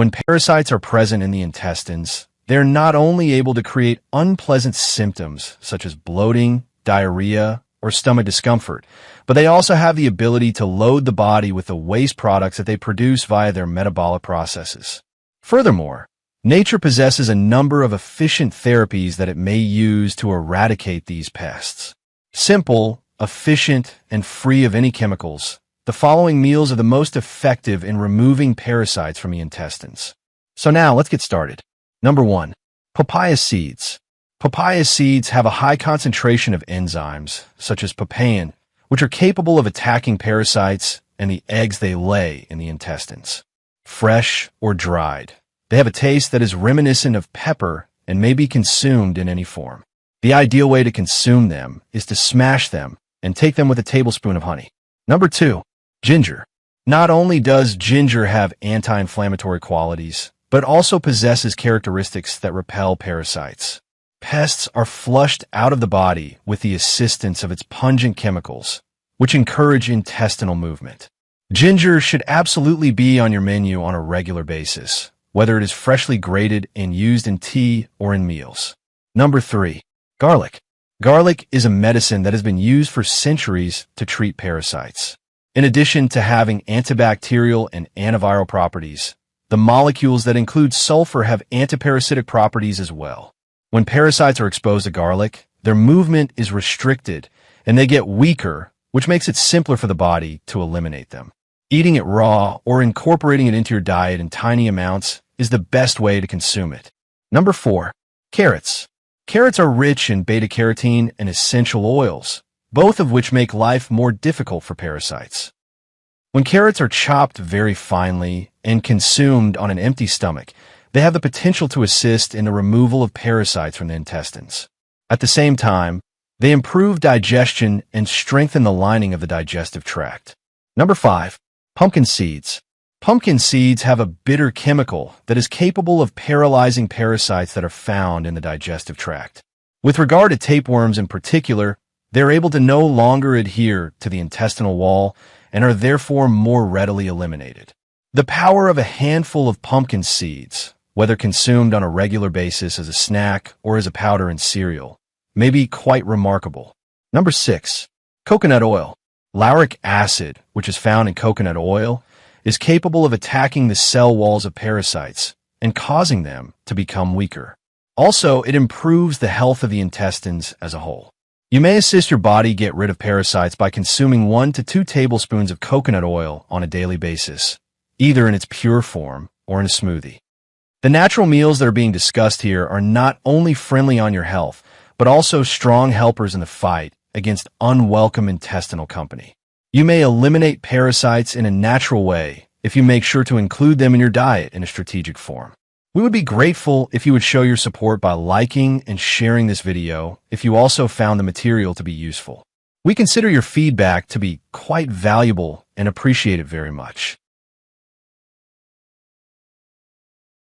When parasites are present in the intestines, they're not only able to create unpleasant symptoms such as bloating, diarrhea, or stomach discomfort, but they also have the ability to load the body with the waste products that they produce via their metabolic processes. Furthermore, nature possesses a number of efficient therapies that it may use to eradicate these pests. Simple, efficient, and free of any chemicals, the following meals are the most effective in removing parasites from the intestines. So now, let's get started. Number 1. Papaya seeds. Papaya seeds have a high concentration of enzymes, such as papain, which are capable of attacking parasites and the eggs they lay in the intestines. Fresh or dried, they have a taste that is reminiscent of pepper and may be consumed in any form. The ideal way to consume them is to smash them and take them with a tablespoon of honey. Number 2. Ginger. Not only does ginger have anti-inflammatory qualities, but it also possesses characteristics that repel parasites. Pests are flushed out of the body with the assistance of its pungent chemicals, which encourage intestinal movement. Ginger should absolutely be on your menu on a regular basis, whether it is freshly grated and used in tea or in meals. Number 3. Garlic. Garlic is a medicine that has been used for centuries to treat parasites. In addition to having antibacterial and antiviral properties, the molecules that include sulfur have antiparasitic properties as well. When parasites are exposed to garlic, their movement is restricted and they get weaker, which makes it simpler for the body to eliminate them. Eating it raw or incorporating it into your diet in tiny amounts is the best way to consume it. Number 4. Carrots. Carrots are rich in beta-carotene and essential oils, both of which make life more difficult for parasites. When carrots are chopped very finely and consumed on an empty stomach, they have the potential to assist in the removal of parasites from the intestines. At the same time, they improve digestion and strengthen the lining of the digestive tract. Number 5. Pumpkin seeds. Pumpkin seeds have a bitter chemical that is capable of paralyzing parasites that are found in the digestive tract. With regard to tapeworms in particular, they're able to no longer adhere to the intestinal wall and are therefore more readily eliminated. The power of a handful of pumpkin seeds, whether consumed on a regular basis as a snack or as a powder in cereal, may be quite remarkable. Number 6. Coconut oil. Lauric acid, which is found in coconut oil, is capable of attacking the cell walls of parasites and causing them to become weaker. Also, it improves the health of the intestines as a whole. You may assist your body get rid of parasites by consuming 1 to 2 tablespoons of coconut oil on a daily basis, either in its pure form or in a smoothie. The natural meals that are being discussed here are not only friendly on your health, but also strong helpers in the fight against unwelcome intestinal company. You may eliminate parasites in a natural way if you make sure to include them in your diet in a strategic form. We would be grateful if you would show your support by liking and sharing this video if you also found the material to be useful. We consider your feedback to be quite valuable and appreciate it very much.